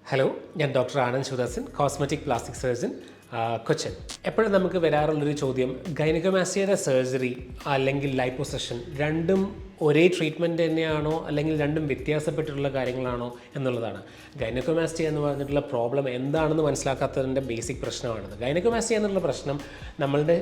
Hello, ഞാൻ doctor Anand Sivadasan, cosmetic plastic surgeon, Cochin. എപ്പോഴും നമുക്ക് വരാറുള്ളൊരു ചോദ്യം, ഗൈനക്കോമാസ്റ്റിയയുടെ സർജറി അല്ലെങ്കിൽ ലൈപ്പോസഷൻ രണ്ടും ഒരേ ട്രീറ്റ്മെൻറ്റ് തന്നെയാണോ അല്ലെങ്കിൽ രണ്ടും വ്യത്യാസപ്പെട്ടിട്ടുള്ള കാര്യങ്ങളാണോ എന്നുള്ളതാണ്. ഗൈനക്കോമാസ്റ്റിയ എന്ന് പറഞ്ഞിട്ടുള്ള പ്രോബ്ലം എന്താണെന്ന് മനസ്സിലാക്കാത്തതിൻ്റെ ബേസിക് പ്രശ്നമാണിത്. ഗൈനക്കോമാസ്റ്റിയ എന്നുള്ള പ്രശ്നം നമ്മളുടെ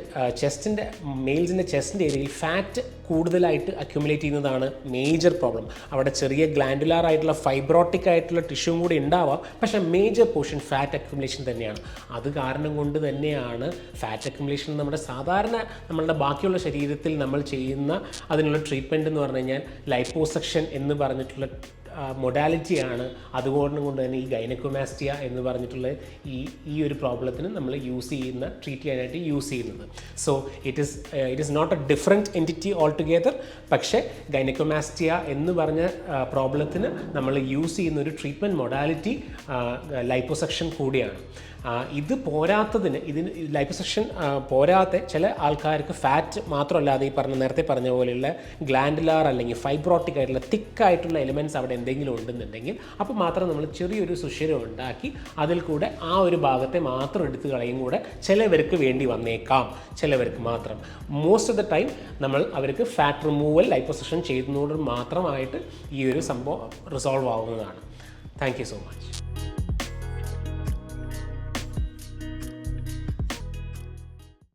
മെയിൽസിൻ്റെ ചെസ്റ്റിൻ്റെ ഏരിയയിൽ ഫാറ്റ് കൂടുതലായിട്ട് അക്യുമുലേറ്റ് ചെയ്യുന്നതാണ് മേജർ പ്രോബ്ലം. അവിടെ ചെറിയ ഗ്ലാൻഡുലാർ ആയിട്ടുള്ള ഫൈബ്രോട്ടിക് ആയിട്ടുള്ള ടിഷ്യൂവും കൂടി ഉണ്ടാവാം, പക്ഷേ മേജർ പോർഷൻ ഫാറ്റ് അക്യുമുലേഷൻ തന്നെയാണ്. അത് കാരണം കൊണ്ട് തന്നെയാണ് ഫാറ്റ് അക്യുമുലേഷൻ നമ്മളുടെ ബാക്കിയുള്ള ശരീരത്തിൽ നമ്മൾ ചെയ്യുന്ന അതിനുള്ള ട്രീറ്റ്മെൻറ്റ് എന്ന് പറഞ്ഞു കഴിഞ്ഞാൽ ലൈപ്പോസക്ഷൻ എന്ന് പറഞ്ഞിട്ടുള്ള മൊഡാലിറ്റിയാണ്. അതുകൊണ്ട് തന്നെ ഈ ഗൈനക്കോമാസ്റ്റിയ എന്ന് പറഞ്ഞിട്ടുള്ള ഈ ഒരു പ്രോബ്ലത്തിന് നമ്മൾ ട്രീറ്റ് ചെയ്യാനായിട്ട് യൂസ് ചെയ്യുന്നത്. So it is not a different entity altogether. പക്ഷേ ഗൈനക്കോമാസ്റ്റിയ എന്ന് പറഞ്ഞ പ്രോബ്ലത്തിന് നമ്മൾ യൂസ് ചെയ്യുന്ന ഒരു ട്രീറ്റ്മെൻറ്റ് മൊഡാലിറ്റി ലൈപ്പോസക്ഷൻ കൂടിയാണ്. ഇതിന് ലൈപ്പോസക്ഷൻ പോരാത്ത ചില ആൾക്കാർക്ക് ഫാറ്റ് മാത്രമല്ലാതെ നേരത്തെ പറഞ്ഞ പോലെയുള്ള ഗ്ലാൻഡുലാർ അല്ലെങ്കിൽ ഫൈബ്രോട്ടിക് ആയിട്ടുള്ള തിക്കായിട്ടുള്ള എലിമെൻറ്റ്സ് അവിടെ എന്തെങ്കിലും ഉണ്ടെന്നുണ്ടെങ്കിൽ അപ്പോൾ മാത്രം നമ്മൾ ചെറിയൊരു സുഷിരം ഉണ്ടാക്കി അതിൽ കൂടെ ആ ഒരു ഭാഗത്തെ മാത്രം എടുത്ത് കളയും കൂടെ ചിലവർക്ക് വേണ്ടി വന്നേക്കാം, ചിലവർക്ക് മാത്രം. മോസ്റ്റ് ഓഫ് ദ ടൈം അവർക്ക് ഫാറ്റ് റിമൂവൽ ലൈപ്പോസക്ഷൻ ചെയ്യുന്നതോട് മാത്രമായിട്ട് ഈ ഒരു സംഭവം റിസോൾവ് ആവുന്നതാണ്. Thank you so much.